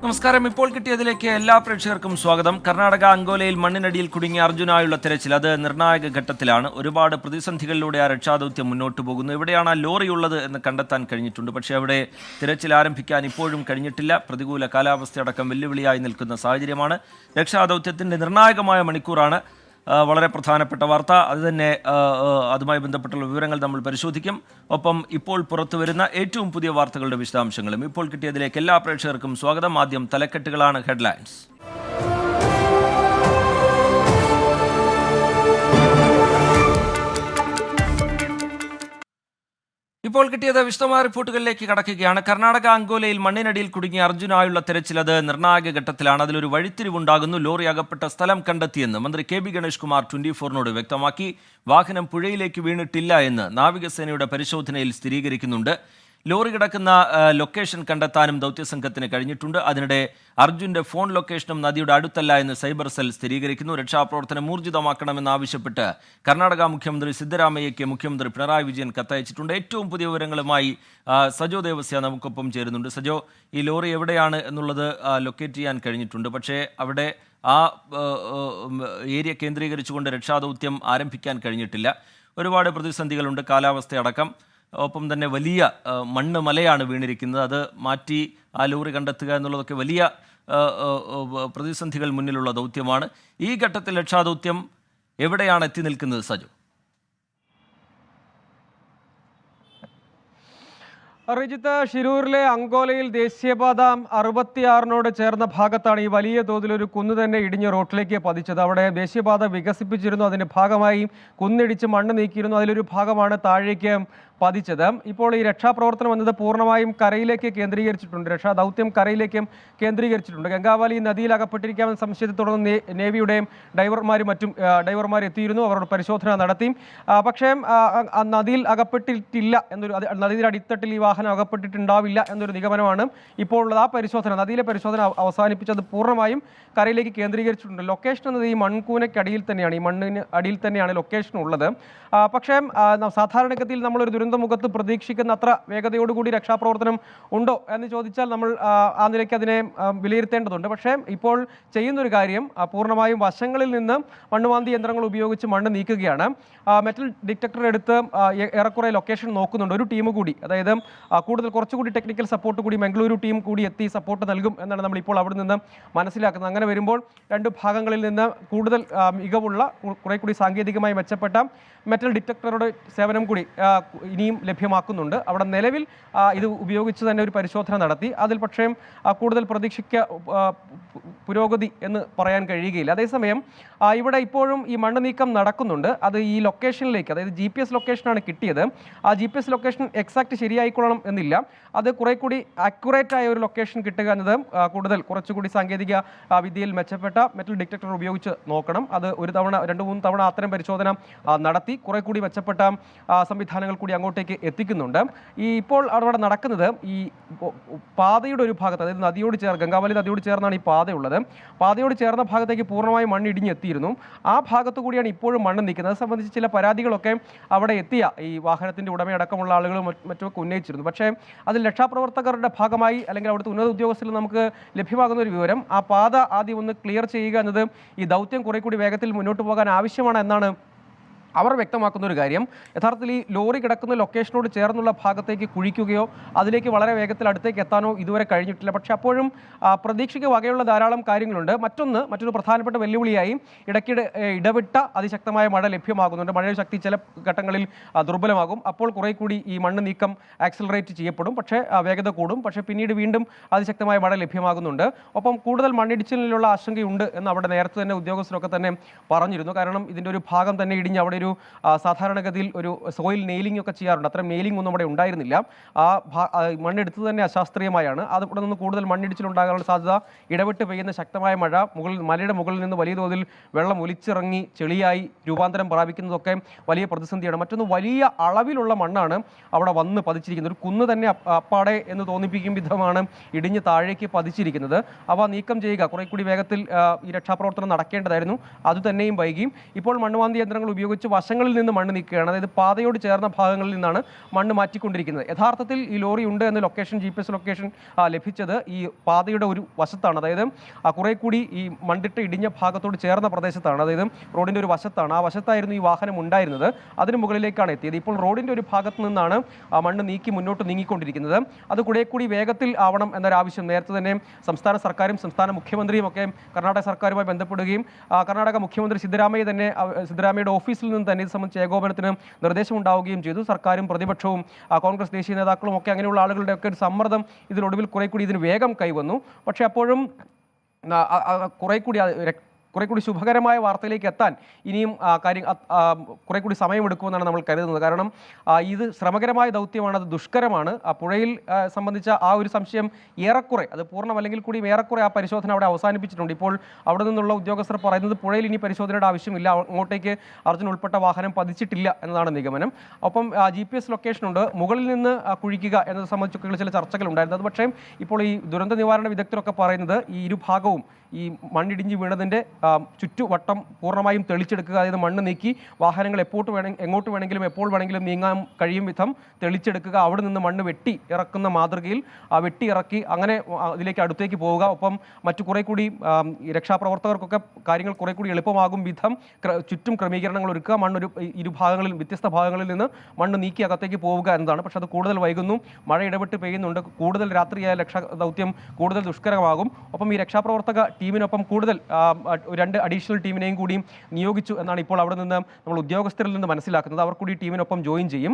നമസ്കാരം. ഇപ്പോൾ കിട്ടിയതിലേക്ക് എല്ലാ പ്രേക്ഷകർക്കും സ്വാഗതം. കർണാടക അങ്കോലയിൽ മണ്ണിനടിയിൽ കുടുങ്ങിയ അർജുനായുള്ള തെരച്ചിൽ അത് നിർണായക ഘട്ടത്തിലാണ്. ഒരുപാട് പ്രതിസന്ധികളിലൂടെ ആ രക്ഷാദൗത്യം മുന്നോട്ട് പോകുന്നു. എവിടെയാണ് ആ ലോറി ഉള്ളത് എന്ന് കണ്ടെത്താൻ കഴിഞ്ഞിട്ടുണ്ട്. പക്ഷേ അവിടെ തിരച്ചിൽ ആരംഭിക്കാൻ ഇപ്പോഴും കഴിഞ്ഞിട്ടില്ല. പ്രതികൂല കാലാവസ്ഥയടക്കം വെല്ലുവിളിയായി നിൽക്കുന്ന സാഹചര്യമാണ്. രക്ഷാദൗത്യത്തിൻ്റെ നിർണായകമായ മണിക്കൂറാണ്. വളരെ പ്രധാനപ്പെട്ട വാർത്ത അതുതന്നെ. അതുമായി ബന്ധപ്പെട്ടുള്ള വിവരങ്ങൾ നമ്മൾ പരിശോധിക്കും. ഒപ്പം ഇപ്പോൾ പുറത്തു വരുന്ന ഏറ്റവും പുതിയ വാർത്തകളുടെ വിശദാംശങ്ങളും. ഇപ്പോൾ കിട്ടിയതിലേക്ക് എല്ലാ പ്രേക്ഷകർക്കും സ്വാഗതം. ആദ്യം തലക്കെട്ടുകളാണ്, ഹെഡ്ലൈൻസ്. ഇപ്പോൾ കിട്ടിയത് വിശദമായ റിപ്പോർട്ടുകളിലേക്ക് കടക്കുകയാണ്. കർണാടക അങ്കോലയിൽ മണ്ണിനടിയിൽ കുടുങ്ങിയ അർജുനായുള്ള തെരച്ചിൽ അത് നിർണായക ഘട്ടത്തിലാണ്. അതിലൊരു വഴിത്തിരിവുണ്ടാകുന്നു. ലോറി അകപ്പെട്ട സ്ഥലം കണ്ടെത്തിയെന്ന് മന്ത്രി കെ.ബി. ഗണേഷ് കുമാർ 24നോട് വ്യക്തമാക്കി. വാഹനം പുഴയിലേക്ക് വീണിട്ടില്ല എന്ന് നാവികസേനയുടെ പരിശോധനയിൽ സ്ഥിരീകരിക്കുന്നുണ്ട്. ലോറി കിടക്കുന്ന ലൊക്കേഷൻ കണ്ടെത്താനും ദൗത്യസംഘത്തിന് കഴിഞ്ഞിട്ടുണ്ട്. അതിനിടെ അർജുന്റെ ഫോൺ ലൊക്കേഷനും നദിയുടെ അടുത്തല്ല എന്ന് സൈബർ സെൽ സ്ഥിരീകരിക്കുന്നു. രക്ഷാപ്രവർത്തനം ഊർജിതമാക്കണമെന്നാവശ്യപ്പെട്ട് കർണാടക മുഖ്യമന്ത്രി സിദ്ധരാമയ്യയ്ക്ക് മുഖ്യമന്ത്രി പിണറായി വിജയൻ കത്തയച്ചിട്ടുണ്ട്. ഏറ്റവും പുതിയ വിവരങ്ങളുമായി സജോ ദേവസ്യ നമുക്കൊപ്പം ചേരുന്നുണ്ട്. സജോ, ഈ ലോറി എവിടെയാണ് എന്നുള്ളത് ലൊക്കേറ്റ് ചെയ്യാൻ കഴിഞ്ഞിട്ടുണ്ട്. പക്ഷേ അവിടെ ആ ഏരിയ കേന്ദ്രീകരിച്ചുകൊണ്ട് രക്ഷാദൗത്യം ആരംഭിക്കാൻ കഴിഞ്ഞിട്ടില്ല. ഒരുപാട് പ്രതിസന്ധികളുണ്ട്, കാലാവസ്ഥയടക്കം. ഒപ്പം തന്നെ വലിയ മണ്ണ് മലയാണ് വീണിരിക്കുന്നത്. അത് മാറ്റി ആ ലോറി കണ്ടെത്തുക എന്നുള്ളതൊക്കെ വലിയ പ്രതിസന്ധികൾ മുന്നിലുള്ള ദൗത്യമാണ്. ഈ ഘട്ടത്തിൽ രക്ഷാദൗത്യം എവിടെയാണ് എത്തി നിൽക്കുന്നത്, സജു? റിജിത്ത്, ഷിരൂരിലെ അങ്കോലയിൽ ദേശീയപാത 66 ചേർന്ന ഭാഗത്താണ് ഈ വലിയ തോതിലൊരു കുന്ന് തന്നെ ഇടിഞ്ഞ് റോട്ടിലേക്ക് പതിച്ചത്. അവിടെ ദേശീയപാത വികസിപ്പിച്ചിരുന്നു. അതിൻ്റെ ഭാഗമായി കുന്നിടിച്ച് മണ്ണ് നീക്കിയിരുന്നു. അതിലൊരു ഭാഗമാണ് താഴേക്ക് പതിച്ചത്. ഇപ്പോൾ ഈ രക്ഷാപ്രവർത്തനം എന്നത് പൂർണ്ണമായും കരയിലേക്ക് കേന്ദ്രീകരിച്ചിട്ടുണ്ട്. രക്ഷാദൗത്യം കരയിലേക്കും കേന്ദ്രീകരിച്ചിട്ടുണ്ട്. ഗംഗാവലി നദിയിൽ അകപ്പെട്ടിരിക്കാമെന്ന സംശയത്തെ തുടർന്ന് നേവിയുടെയും ഡൈവർമാർ എത്തിയിരുന്നു. അവരോട് പരിശോധന നടത്തി. പക്ഷേ നദിയിൽ അകപ്പെട്ടിട്ടില്ല എന്നൊരു, നദിയുടെ അടിത്തട്ടിൽ ഈ വാഹനം അകപ്പെട്ടിട്ടുണ്ടാവില്ല എന്നൊരു നിഗമനമാണ് ഇപ്പോൾ ഉള്ളത്. ആ പരിശോധന, നദിയിലെ പരിശോധന അവസാനിപ്പിച്ചത് പൂർണ്ണമായും കരയിലേക്ക് കേന്ദ്രീകരിച്ചിട്ടുണ്ട്. ലൊക്കേഷൻ എന്നത് ഈ മൺകൂനയ്ക്കടിയിൽ തന്നെയാണ്, ഈ മണ്ണിന് അടിയിൽ തന്നെയാണ് ലൊക്കേഷൻ ഉള്ളത്. പക്ഷേ സാധാരണഗതിയിൽ നമ്മളൊരു ദുരന്തമുഖത്ത് പ്രതീക്ഷിക്കുന്ന അത്ര വേഗതയോടുകൂടി രക്ഷാപ്രവർത്തനം ഉണ്ടോ എന്ന് ചോദിച്ചാൽ നമ്മൾ ആ നിലയ്ക്ക് അതിനെ വിലയിരുത്തേണ്ടതുണ്ട്. പക്ഷേ ഇപ്പോൾ ചെയ്യുന്നൊരു കാര്യം പൂർണ്ണമായും വശങ്ങളിൽ നിന്ന് മണ്ണുമാന്തി യന്ത്രങ്ങൾ ഉപയോഗിച്ച് മണ്ണ് നീക്കുകയാണ്. മെറ്റൽ ഡിറ്റക്ടർ എടുത്ത് ഏറെക്കുറെ ലൊക്കേഷൻ നോക്കുന്നുണ്ട്. ഒരു ടീം കൂടി, അതായത് കുറച്ചുകൂടി ടെക്നിക്കൽ സപ്പോർട്ട് കൂടി മംഗളൂരു ടീം കൂടി എത്തി സപ്പോർട്ട് നൽകും എന്നാണ് നമ്മളിപ്പോൾ അവിടെ നിന്ന് മനസ്സിലാക്കുന്നത്. അങ്ങനെ വരുമ്പോൾ രണ്ട് ഭാഗങ്ങളിൽ നിന്ന് കൂടുതൽ മികവുള്ള, കുറെ കൂടി സാങ്കേതികമായി മെച്ചപ്പെട്ട മെറ്റൽ ഡിറ്റക്ടറുടെ സേവനം കൂടി ഇനിയും ലഭ്യമാക്കുന്നുണ്ട്. അവിടെ നിലവിൽ ഇത് ഉപയോഗിച്ച് തന്നെ ഒരു പരിശോധന നടത്തി. അതിൽ പക്ഷേ കൂടുതൽ പുരോഗതി എന്ന് പറയാൻ കഴിയുകയില്ല. അതേസമയം ഇവിടെ ഇപ്പോഴും ഈ മണ്ണ് നീക്കം നടക്കുന്നുണ്ട്. അത് ഈ ലൊക്കേഷനിലേക്ക്, അതായത് GPS ലൊക്കേഷനാണ് കിട്ടിയത്. ആ GPS ലൊക്കേഷൻ എക്സാക്ട് ശരിയായിക്കൊള്ളണം എന്നില്ല. അത് കുറെ കൂടി അക്യുറേറ്റ് ആയ ഒരു ലൊക്കേഷൻ കിട്ടുക എന്നത് കുറച്ചുകൂടി സാങ്കേതിക വിദ്യയിൽ മെച്ചപ്പെട്ട മെറ്റൽ ഡിറ്റക്ടർ ഉപയോഗിച്ച് നോക്കണം. അത് ഒരു തവണ 2-3 തവണ അത്തരം പരിശോധന നടത്തി കുറെ കൂടി മെച്ചപ്പെട്ട സംവിധാനങ്ങൾ കൂടി അങ്ങോട്ടേക്ക് എത്തിക്കുന്നുണ്ട്. ഇപ്പോൾ അവിടെ നടക്കുന്നത് ഈ പാതയുടെ ഒരു ഭാഗത്ത്, അതായത് ഗംഗാവലി നദിയോട് ചേർന്നാണ് ഈ പാതയുള്ളത്. പാതയോട് ചേർന്ന ഭാഗത്തേക്ക് പൂർണ്ണമായും മണ്ണ് ഇടിഞ്ഞെത്തിയിരുന്നു. ആ ഭാഗത്തു കൂടിയാണ് ഇപ്പോഴും മണ്ണ് നീക്കുന്നത്. അത് സംബന്ധിച്ച് ചില പരാതികളൊക്കെ അവിടെ എത്തിയ ഈ വാഹനത്തിൻ്റെ ഉടമയടക്കമുള്ള ആളുകളും മറ്റുമൊക്കെ ഉന്നയിച്ചിരുന്നു. പക്ഷേ അതിൽ രക്ഷാപ്രവർത്തകരുടെ ഭാഗമായി അല്ലെങ്കിൽ അവിടുത്തെ ഉന്നത ഉദ്യോഗസ്ഥരിൽ നമുക്ക് ലഭ്യമാകുന്ന ഒരു വിവരം, ആ പാത ആദ്യം ഒന്ന് ക്ലിയർ ചെയ്യുക എന്നത് ഈ ദൗത്യം കുറെ കൂടി വേഗത്തിൽ മുന്നോട്ട് പോകാൻ ആവശ്യമാണ് എന്നാണ് അവർ വ്യക്തമാക്കുന്ന ഒരു കാര്യം. യഥാർത്ഥത്തിൽ ഈ ലോറി കിടക്കുന്ന ലൊക്കേഷനോട് ചേർന്നുള്ള ഭാഗത്തേക്ക് കുഴിക്കുകയോ അതിലേക്ക് വളരെ വേഗത്തിൽ അടുത്തേക്ക് എത്താനോ ഇതുവരെ കഴിഞ്ഞിട്ടില്ല. പക്ഷേ അപ്പോഴും പ്രതീക്ഷയ്ക്ക് വകയുള്ള ധാരാളം കാര്യങ്ങളുണ്ട്. മറ്റൊരു പ്രധാനപ്പെട്ട വെല്ലുവിളിയായി ഇടയ്ക്കിടെ ഇടവിട്ട അതിശക്തമായ മഴ ലഭ്യമാകുന്നുണ്ട്. മഴയുടെ ശക്തി ചില ഘട്ടങ്ങളിൽ ദുർബലമാകും. അപ്പോൾ കുറെ കൂടി ഈ മണ്ണ് നീക്കം ആക്സിലറേറ്റ് ചെയ്യപ്പെടും, പക്ഷേ വേഗത കൂടും. പക്ഷേ പിന്നീട് വീണ്ടും അതിശക്തമായ മഴ ലഭ്യമാകുന്നുണ്ട്. ഒപ്പം കൂടുതൽ മണ്ണിടിച്ചിലിനുള്ള ആശങ്കയുണ്ട് എന്ന് അവിടെ നേരത്തെ തന്നെ ഉദ്യോഗസ്ഥരൊക്കെ തന്നെ പറഞ്ഞിരുന്നു. കാരണം ഇതിൻ്റെ ഒരു ഭാഗം തന്നെ ഇടിഞ്ഞ് അവിടെ ഒരു സാധാരണഗതിയിൽ ഒരു സോയിൽ നെയിലിംഗ് ഒക്കെ ചെയ്യാറുണ്ട്. അത്തരം നെയിലിംഗ് ഒന്നും അവിടെ ഉണ്ടായിരുന്നില്ല. മണ്ണെടുത്തത് തന്നെ അശാസ്ത്രീയമായാണ്. അതിവിടെ നിന്ന് കൂടുതൽ മണ്ണിടിച്ചിലുണ്ടാകാനുള്ള സാധ്യത. ഇടവിട്ട് പെയ്യുന്ന ശക്തമായ മഴ മലയുടെ മുകളിൽ നിന്ന് വലിയ തോതിൽ വെള്ളം ഒലിച്ചിറങ്ങി ചെളിയായി രൂപാന്തരം പ്രാപിക്കുന്നതൊക്കെ വലിയ പ്രതിസന്ധിയാണ്. മറ്റൊന്ന്, വലിയ അളവിലുള്ള മണ്ണാണ് അവിടെ വന്ന് പതിച്ചിരിക്കുന്നത്. ഒരു കുന്ന് തന്നെ അപ്പാടെ എന്ന് തോന്നിപ്പിക്കും വിധമാണ് ഇടിഞ്ഞ് താഴേക്ക് പതിച്ചിരിക്കുന്നത്. അവ നീക്കം ചെയ്യുക കുറെ കൂടി വേഗത്തിൽ ഈ രക്ഷാപ്രവർത്തനം നടക്കേണ്ടതായിരുന്നു. അതുതന്നെയും വൈകിയും. ഇപ്പോൾ മണ്ണുമാന്തി യന്ത്രങ്ങൾ ഉപയോഗിച്ച് വശങ്ങളിൽ നിന്ന് മണ്ണ് നീക്കുകയാണ്. അതായത് പാതയോട് ചേർന്ന ഭാഗങ്ങളിൽ നിന്നാണ് മണ്ണ് മാറ്റിക്കൊണ്ടിരിക്കുന്നത്. യഥാർത്ഥത്തിൽ ഈ ലോറി ഉണ്ട് എന്ന ലൊക്കേഷൻ GPS ലൊക്കേഷൻ ലഭിച്ചത് ഈ പാതയുടെ ഒരു വശത്താണ്. അതായത് കുറെ കൂടി ഈ മണ്ണിട്ട് ഇടിഞ്ഞ ഭാഗത്തോട് ചേർന്ന പ്രദേശത്താണ്. അതായത് റോഡിൻ്റെ ഒരു വശത്താണ്. ആ വശത്തായിരുന്നു ഈ വാഹനം ഉണ്ടായിരുന്നത്. അതിന് മുകളിലേക്കാണ് എത്തിയത്. ഇപ്പോൾ റോഡിൻ്റെ ഒരു ഭാഗത്ത് നിന്നാണ് മണ്ണ് നീക്കി മുന്നോട്ട് നീങ്ങിക്കൊണ്ടിരിക്കുന്നത്. അത് കുറെ കൂടി വേഗത്തിൽ ആവണം എന്നൊരാവശ്യം നേരത്തെ തന്നെ സംസ്ഥാന സർക്കാരും സംസ്ഥാന മുഖ്യമന്ത്രിയും ഒക്കെ കർണാടക സർക്കാരുമായി ബന്ധപ്പെടുകയും കർണാടക മുഖ്യമന്ത്രി സിദ്ധരാമയ്യയുടെ ഓഫീസിൽ നിന്ന് തന്നെ ഇത് സംബന്ധിച്ച് ഏകോപനത്തിന് നിർദ്ദേശമുണ്ടാവുകയും ചെയ്തു. സർക്കാരും പ്രതിപക്ഷവും കോൺഗ്രസ് ദേശീയ നേതാക്കളും ഒക്കെ അങ്ങനെയുള്ള ആളുകളുടെ ഒക്കെ ഒരു സമ്മർദ്ദം ഇതിനൊടുവിൽ കുറെ കൂടി ഇതിന് വേഗം കൈവന്നു. പക്ഷേ അപ്പോഴും കുറെ കൂടി ശുഭകരമായ വാർത്തയിലേക്ക് എത്താൻ ഇനിയും കുറെ കൂടി സമയമെടുക്കുമെന്നാണ് നമ്മൾ കരുതുന്നത്. കാരണം ഇത് ശ്രമകരമായ ദൗത്യമാണ്, അത് ദുഷ്കരമാണ്. പുഴയിൽ സംബന്ധിച്ച ആ ഒരു സംശയം ഏറെക്കുറെ, അത് പൂർണ്ണമല്ലെങ്കിൽ കൂടിയും ഏറെക്കുറെ ആ പരിശോധന അവിടെ അവസാനിപ്പിച്ചിട്ടുണ്ട്. ഇപ്പോൾ അവിടെ നിന്നുള്ള ഉദ്യോഗസ്ഥർ പറയുന്നത് പുഴയിൽ ഇനി പരിശോധനയുടെ ആവശ്യമില്ല, അങ്ങോട്ടേക്ക് അർജുൻ ഉൾപ്പെട്ട വാഹനം പതിച്ചിട്ടില്ല എന്നതാണ് നിഗമനം. ഒപ്പം GPS ലൊക്കേഷനുണ്ട്, മുകളിൽ നിന്ന് കുഴിക്കുക എന്നത് സംബന്ധിച്ചൊക്കെ ചില ചർച്ചകൾ ഉണ്ടായിരുന്നത്. പക്ഷേ ഇപ്പോൾ ഈ ദുരന്ത നിവാരണ വിദഗ്ധരൊക്കെ പറയുന്നത് ഈ ഇരുഭാഗവും ഈ മണ്ണിടിഞ്ഞ് വീണതിൻ്റെ ചുറ്റുവട്ടം പൂർണ്ണമായും തെളിച്ചെടുക്കുക, അതായത് മണ്ണ് നീക്കി വാഹനങ്ങൾ എങ്ങോട്ട് വേണമെങ്കിലും എപ്പോൾ വേണമെങ്കിലും നീങ്ങാൻ കഴിയും വിധം തെളിച്ചെടുക്കുക, അവിടെ നിന്ന് മണ്ണ് വെട്ടി ഇറക്കുന്ന മാതൃകയിൽ വെട്ടി ഇറക്കി അങ്ങനെ അതിലേക്ക് അടുത്തേക്ക് പോവുക. ഒപ്പം മറ്റു കുറെ കൂടി രക്ഷാപ്രവർത്തകർക്കൊക്കെ കാര്യങ്ങൾ കുറെ കൂടി എളുപ്പമാകും വിധം ചുറ്റും ക്രമീകരണങ്ങൾ ഒരുക്കുക, ഇരുഭാഗങ്ങളിൽ വ്യത്യസ്ത ഭാഗങ്ങളിൽ നിന്ന് മണ്ണ് നീക്കി അകത്തേക്ക് പോവുക എന്നതാണ്. പക്ഷെ അത് കൂടുതൽ വൈകുന്നു, മഴ ഇടപെട്ട് പെയ്യുന്നുണ്ട്, കൂടുതൽ രാത്രിയായ രക്ഷാദൗത്യം കൂടുതൽ ദുഷ്കരമാകും. ഒപ്പം ഈ രക്ഷാപ്രവർത്തക ടീമിനൊപ്പം കൂടുതൽ 2 അഡീഷണൽ ടീമിനെയും കൂടിയും നിയോഗിച്ചു എന്നാണ് ഇപ്പോൾ അവിടെ നിന്ന് നമ്മൾ ഉദ്യോഗസ്ഥരിൽ നിന്ന് മനസ്സിലാക്കുന്നത്. അവർ കൂടി ടീമിനൊപ്പം ജോയിൻ ചെയ്യും.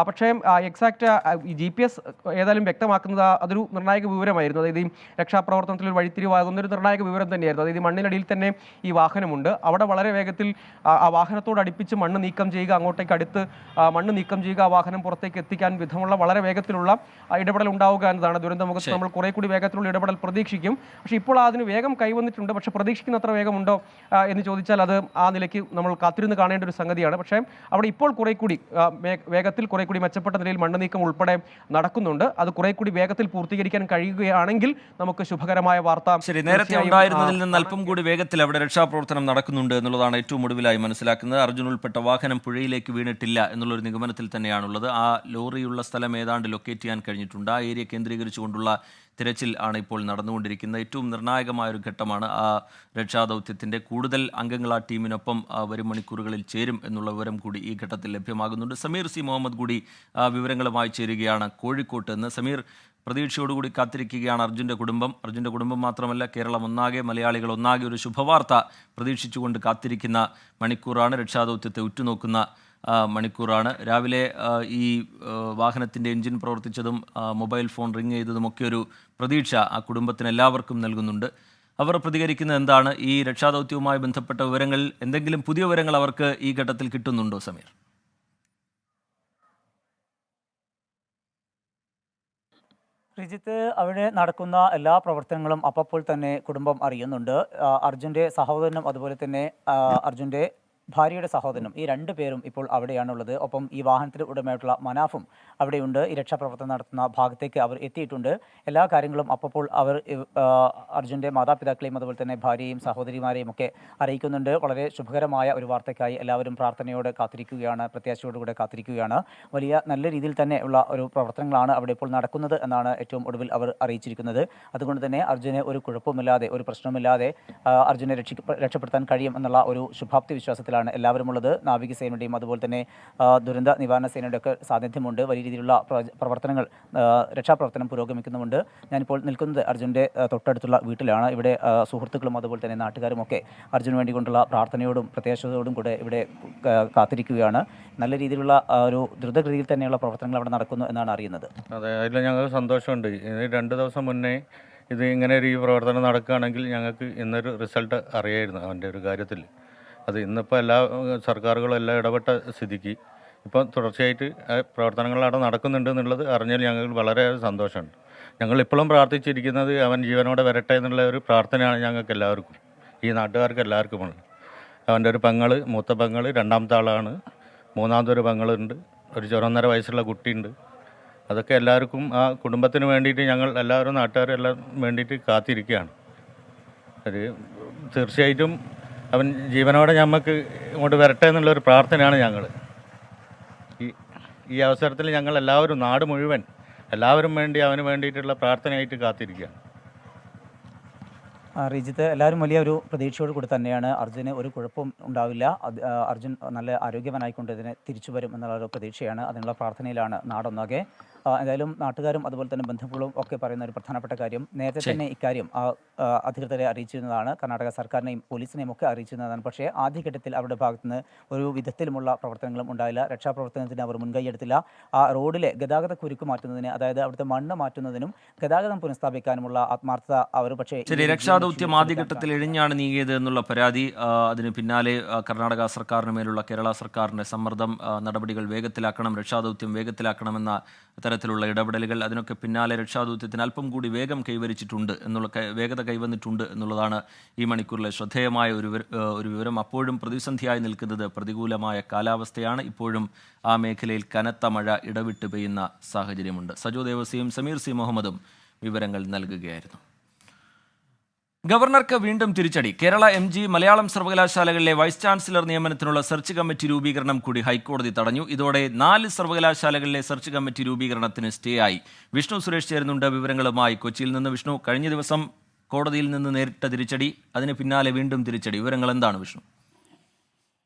പക്ഷേ എക്സാക്റ്റ് ഈ GPS ഏതായാലും വ്യക്തമാക്കുന്നത് അതൊരു നിർണായക വിവരമായിരുന്നു. അതായത് ഈ രക്ഷാപ്രവർത്തനത്തിൽ ഒരു വഴിത്തിരിവാകുന്ന ഒരു നിർണായക വിവരം തന്നെയായിരുന്നു. അതായത് മണ്ണിനടിയിൽ തന്നെ ഈ വാഹനമുണ്ട്, അവിടെ വളരെ വേഗത്തിൽ ആ വാഹനത്തോട് അടുപ്പിച്ച് മണ്ണ് നീക്കം ചെയ്യുക, അങ്ങോട്ടേക്ക് അടുത്ത് മണ്ണ് നീക്കം ചെയ്യുക, ആ വാഹനം പുറത്തേക്ക് എത്തിക്കാൻ വിധമുള്ള വളരെ വേഗത്തിലുള്ള ഇടപെടൽ ഉണ്ടാവുക എന്നതാണ്. ദുരന്തമുഖത്ത് നമ്മൾ കുറെ കൂടി വേഗത്തിലുള്ള ഇടപെടൽ പ്രതീക്ഷിക്കും. പക്ഷേ ഇപ്പോൾ അതിന് വേഗം കൈവന്നിട്ടുണ്ട്. പക്ഷേ പ്രതീക്ഷിക്കുന്ന അത്ര വേഗമുണ്ടോ എന്ന് ചോദിച്ചാൽ അത് ആ നിലയ്ക്ക് നമ്മൾ കാത്തിരുന്ന് കാണേണ്ട ഒരു സംഗതിയാണ്. പക്ഷേ അവിടെ ഇപ്പോൾ കുറെ കൂടി വേഗത്തിൽ കുറെ കൂടി മെച്ചപ്പെട്ട നിലയിൽ മണ്ണ് നീക്കം ഉൾപ്പെടെ നടക്കുന്നുണ്ട്. അത് കുറെ കൂടി വേഗത്തിൽ പൂർത്തീകരിക്കാൻ കഴിയുകയാണെങ്കിൽ നമുക്ക് ശുഭകരമായ വാർത്ത. ശരി, നേരത്തെ ഉണ്ടായിരുന്നതിൽ നിന്ന് അല്പം കൂടി വേഗത്തിൽ അവിടെ രക്ഷാപ്രവർത്തനം നടക്കുന്നുണ്ട് എന്നുള്ളതാണ് ഏറ്റവും ഒടുവിലായി മനസ്സിലാക്കുന്നത്. അർജുൻ ഉൾപ്പെട്ട വാഹനം പുഴയിലേക്ക് വീണിട്ടില്ല എന്നുള്ളൊരു നിഗമനത്തിൽ തന്നെയാണുള്ളത്. ആ ലോറിയുള്ള സ്ഥലം ഏതാണ്ട് ലൊക്കേറ്റ് ചെയ്യാൻ കഴിഞ്ഞിട്ടുണ്ട്. ആ ഏരിയ കേന്ദ്രീകരിച്ചുകൊണ്ടുള്ള തിരച്ചിൽ ആണ് ഇപ്പോൾ നടന്നുകൊണ്ടിരിക്കുന്നത്. ഏറ്റവും നിർണായകമായൊരു ഘട്ടമാണ്. ആ രക്ഷാദൗത്യത്തിൻ്റെ കൂടുതൽ അംഗങ്ങൾ ആ ടീമിനൊപ്പം വരും മണിക്കൂറുകളിൽ ചേരും എന്നുള്ള വിവരം കൂടി ഈ ഘട്ടത്തിൽ ലഭ്യമാകുന്നുണ്ട്. സമീർ സി മുഹമ്മദ് കൂടി വിവരങ്ങളുമായി ചേരുകയാണ് കോഴിക്കോട്ട് നിന്ന്. സമീർ, പ്രതീക്ഷയോടുകൂടി കാത്തിരിക്കുകയാണ് അർജുൻ്റെ കുടുംബം മാത്രമല്ല കേരളം ഒന്നാകെ, മലയാളികൾ ഒന്നാകെ ഒരു ശുഭവാർത്ത പ്രതീക്ഷിച്ചുകൊണ്ട് കാത്തിരിക്കുന്ന മണിക്കൂറാണ്. രക്ഷാദൗത്യത്തെ ഉറ്റുനോക്കുന്ന മണിക്കൂറാണ്. രാവിലെ ഈ വാഹനത്തിൻ്റെ എൻജിൻ പ്രവർത്തിച്ചതും മൊബൈൽ ഫോൺ റിങ് ചെയ്തതുമൊക്കെ ഒരു പ്രതീക്ഷ ആ കുടുംബത്തിന് എല്ലാവർക്കും നൽകുന്നുണ്ട്. അവർ പ്രതികരിക്കുന്നത് എന്താണ്? ഈ രക്ഷാദൗത്യവുമായി ബന്ധപ്പെട്ട വിവരങ്ങൾ, എന്തെങ്കിലും പുതിയ വിവരങ്ങൾ അവർക്ക് ഈ ഘട്ടത്തിൽ കിട്ടുന്നുണ്ടോ സമീർ? ശ്രീജിത്ത്, അവിടെ നടക്കുന്ന എല്ലാ പ്രവർത്തനങ്ങളും അപ്പോൾ തന്നെ കുടുംബം അറിയുന്നുണ്ട്. അർജുൻ്റെ സഹോദരനും അതുപോലെ തന്നെ അർജുൻ്റെ ഭാര്യയുടെ സഹോദരനും, ഈ 2 പേരും ഇപ്പോൾ അവിടെയാണുള്ളത്. ഒപ്പം ഈ വാഹനത്തിന് ഉടമയായിട്ടുള്ള മനാഫും അവിടെയുണ്ട്. ഈ രക്ഷാപ്രവർത്തനം നടത്തുന്ന ഭാഗത്തേക്ക് അവർ എത്തിയിട്ടുണ്ട്. എല്ലാ കാര്യങ്ങളും അപ്പോൾ അവർ അർജുൻ്റെ മാതാപിതാക്കളെയും അതുപോലെ തന്നെ ഭാര്യയും സഹോദരിമാരെയും ഒക്കെ അറിയിക്കുന്നുണ്ട്. വളരെ ശുഭകരമായ ഒരു വാർത്തയ്ക്കായി എല്ലാവരും പ്രാർത്ഥനയോടെ കാത്തിരിക്കുകയാണ്, പ്രത്യാശയോടുകൂടെ കാത്തിരിക്കുകയാണ്. വലിയ നല്ല രീതിയിൽ തന്നെ ഉള്ള ഒരു പ്രവർത്തനങ്ങളാണ് അവിടെ ഇപ്പോൾ നടക്കുന്നത് എന്നാണ് ഏറ്റവും ഒടുവിൽ അവർ അറിയിച്ചിരിക്കുന്നത്. അതുകൊണ്ട് തന്നെ അർജുനെ ഒരു കുഴപ്പമില്ലാതെ, ഒരു പ്രശ്നമില്ലാതെ അർജുനെ രക്ഷപ്പെടുത്താൻ കഴിയും എന്നുള്ള ഒരു ശുഭാപ്തി വിശ്വാസത്തിൽ എല്ലാവരും ഉള്ളത്. നാവികസേനയുടെയും അതുപോലെ തന്നെ ദുരന്ത നിവാരണ സേനയുടെ ഒക്കെ സാന്നിധ്യമുണ്ട്. വലിയ രീതിയിലുള്ള പ്രവർത്തനങ്ങൾ, രക്ഷാപ്രവർത്തനം പുരോഗമിക്കുന്നുമുണ്ട്. ഞാനിപ്പോൾ നിൽക്കുന്നത് അർജുൻ്റെ തൊട്ടടുത്തുള്ള വീട്ടിലാണ്. ഇവിടെ സുഹൃത്തുക്കളും അതുപോലെ തന്നെ നാട്ടുകാരും ഒക്കെ അർജുന് വേണ്ടി കൊണ്ടുള്ള പ്രാർത്ഥനയോടും പ്രത്യാശയോടും കൂടെ ഇവിടെ കാത്തിരിക്കുകയാണ്. നല്ല രീതിയിലുള്ള ഒരു ദ്രുതഗതിയിൽ തന്നെയുള്ള പ്രവർത്തനങ്ങൾ അവിടെ നടക്കുന്നു എന്നാണ് അറിയുന്നത്. അതെ, അതിൽ ഞങ്ങൾക്ക് സന്തോഷമുണ്ട്. 2 ദിവസം മുന്നേ ഇത് ഇങ്ങനെ ഒരു പ്രവർത്തനം നടക്കുകയാണെങ്കിൽ ഞങ്ങൾക്ക് ഇന്നൊരു റിസൾട്ട് അറിയായിരുന്നു അവൻ്റെ ഒരു കാര്യത്തിൽ. അത് ഇന്നിപ്പോൾ എല്ലാ സർക്കാരുകളും എല്ലാം ഇടപെട്ട സ്ഥിതിക്ക് ഇപ്പോൾ തുടർച്ചയായിട്ട് പ്രവർത്തനങ്ങൾ അവിടെ നടക്കുന്നുണ്ട് എന്നുള്ളത് അറിഞ്ഞാൽ ഞങ്ങൾക്ക് വളരെ സന്തോഷമുണ്ട്. ഞങ്ങളിപ്പോഴും പ്രാർത്ഥിച്ചിരിക്കുന്നത് അവൻ ജീവനോടെ വരട്ടെ എന്നുള്ള ഒരു പ്രാർത്ഥനയാണ് ഞങ്ങൾക്ക് എല്ലാവർക്കും, ഈ നാട്ടുകാർക്ക് എല്ലാവർക്കുമുള്ളത്. അവൻ്റെ ഒരു മൂത്ത പെങ്ങൾ, 2ാമത്തെ ആളാണ്, 3ാമതൊരു പെങ്ങളുണ്ട്, ഒരു 1.5 വയസ്സുള്ള കുട്ടിയുണ്ട്. അതൊക്കെ എല്ലാവർക്കും ആ കുടുംബത്തിന് വേണ്ടിയിട്ട് ഞങ്ങൾ എല്ലാവരും നാട്ടുകാരെല്ലാം വേണ്ടിയിട്ട് കാത്തിരിക്കുകയാണ്. തീർച്ചയായിട്ടും അവൻ ജീവനോടെ ഞമ്മക്ക് ഇങ്ങോട്ട് വരട്ടെ എന്നുള്ളൊരു പ്രാർത്ഥനയാണ് ഞങ്ങൾ. ഈ അവസരത്തിൽ ഞങ്ങൾ എല്ലാവരും, നാട് മുഴുവൻ എല്ലാവരും അവന് വേണ്ടിയിട്ടുള്ള പ്രാർത്ഥനയായിട്ട് കാത്തിരിക്കുകയാണ്. റിജിത്ത്, എല്ലാവരും വലിയ ഒരു പ്രതീക്ഷയോട് കൂടി തന്നെയാണ് അർജുന് ഒരു കുഴപ്പവും ഉണ്ടാവില്ല, അർജുൻ നല്ല ആരോഗ്യവാനായിക്കൊണ്ട് ഇതിനെ തിരിച്ചു വരും എന്നുള്ള ഒരു പ്രതീക്ഷയാണ്, അതിനുള്ള പ്രാർത്ഥനയിലാണ് നാടൊന്നാകെ. എന്തായാലും നാട്ടുകാരും അതുപോലെ തന്നെ ബന്ധുക്കളും ഒക്കെ പറയുന്ന ഒരു പ്രധാനപ്പെട്ട കാര്യം, നേരത്തെ തന്നെ ഇക്കാര്യം അധികൃതരെ അറിയിച്ചിരുന്നതാണ്, കർണാടക സർക്കാരിനെയും പോലീസിനെയും ഒക്കെ അറിയിച്ചിരുന്നതാണ്. പക്ഷേ ആദ്യഘട്ടത്തിൽ അവരുടെ ഭാഗത്തുനിന്ന് ഒരു വിധത്തിലുമുള്ള പ്രവർത്തനങ്ങളും ഉണ്ടായില്ല. രക്ഷാപ്രവർത്തനത്തിന് അവർ മുൻകൈയെടുത്തില്ല. ആ റോഡിലെ ഗതാഗത കുരുക്ക് മാറ്റുന്നതിന്, അതായത് അവിടുത്തെ മണ്ണ് മാറ്റുന്നതിനും ഗതാഗതം പുനഃസ്ഥാപിക്കാനുമുള്ള ആത്മാർത്ഥത അവർ പക്ഷേ രക്ഷാദൗത്യം ആദ്യഘട്ടത്തിൽ ഇഴഞ്ഞാണ് നീങ്ങിയത് എന്നുള്ള പരാതി, അതിന് പിന്നാലെ കർണാടക സർക്കാരിന് മേലുള്ള കേരള സർക്കാരിൻ്റെ സമ്മർദ്ദം, നടപടികൾ വേഗത്തിലാക്കണം, രക്ഷാദൗത്യം വേഗത്തിലാക്കണമെന്ന തരത്തിലുള്ള ഇടപെടലുകൾ, അതിനൊക്കെ പിന്നാലെ രക്ഷാദൗത്യത്തിന് അല്പം കൂടി വേഗം വേഗത കൈവന്നിട്ടുണ്ട് എന്നുള്ളതാണ് ഈ മണിക്കൂറിലെ ശ്രദ്ധേയമായ ഒരു വിവരം. അപ്പോഴും പ്രതിസന്ധിയായി നിൽക്കുന്നത് പ്രതികൂലമായ കാലാവസ്ഥയാണ്. ഇപ്പോഴും ആ മേഖലയിൽ കനത്ത മഴ ഇടവിട്ട് പെയ്യുന്ന സാഹചര്യമുണ്ട്. സജോ ദേവസിയും സമീർ സി മുഹമ്മദും വിവരങ്ങൾ നൽകുകയായിരുന്നു. ഗവർണർക്ക് വീണ്ടും തിരിച്ചടി. കേരള MG മലയാളം സർവകലാശാലകളിലെ വൈസ് ചാൻസലർ നിയമനത്തിനുള്ള സെർച്ച് കമ്മിറ്റി രൂപീകരണം കൂടി ഹൈക്കോടതി തടഞ്ഞു. ഇതോടെ 4 സർവകലാശാലകളിലെ സെർച്ച് കമ്മിറ്റി രൂപീകരണത്തിന് സ്റ്റേ ആയി. വിഷ്ണു സുരേഷ് ചേരുന്നുണ്ട് വിവരങ്ങളുമായി കൊച്ചിയിൽ നിന്ന്. വിഷ്ണു, കഴിഞ്ഞ ദിവസം കോടതിയിൽ നിന്ന് നേരിട്ട തിരിച്ചടി, അതിന് പിന്നാലെ വീണ്ടും തിരിച്ചടി, വിവരങ്ങൾ എന്താണ് വിഷ്ണു?